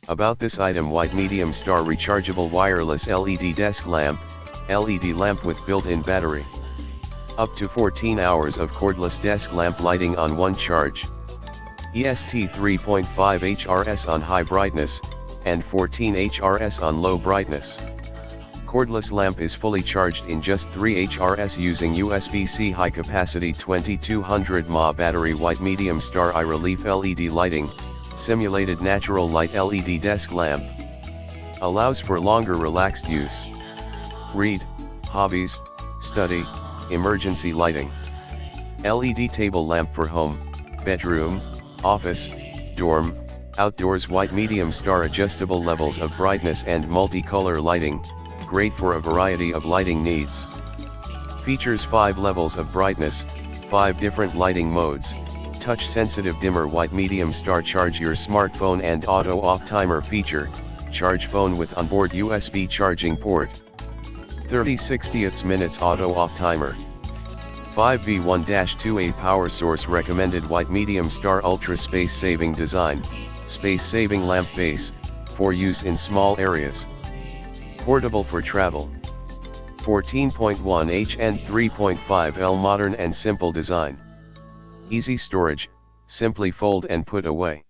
About this item: white medium star rechargeable wireless LED desk lamp, LED lamp with built-in battery. Up to 14 hours of cordless desk lamp lighting on one charge. EST 3.5 HRS on high brightness, and 14 HRS on low brightness. Cordless lamp is fully charged in just 3 HRS using USB-C high-capacity 2200 mAh battery. White medium star eye relief LED lighting, simulated natural light LED desk lamp. Allows for longer relaxed use. Read, hobbies, study, emergency lighting. LED table lamp for home, bedroom, office, dorm, outdoors. White medium star adjustable levels of brightness and multicolor lighting, great for a variety of lighting needs. Features 5 levels of brightness, 5 different lighting modes, touch-sensitive dimmer. White medium star charge your smartphone and auto-off timer feature, charge phone with onboard USB charging port. 30/60 minutes auto-off timer. 5V1-2A power source recommended. White medium star ultra space-saving design, space-saving lamp base, for use in small areas. Portable for travel. 14.1 and 3.5 L modern and simple design. Easy storage, simply fold and put away.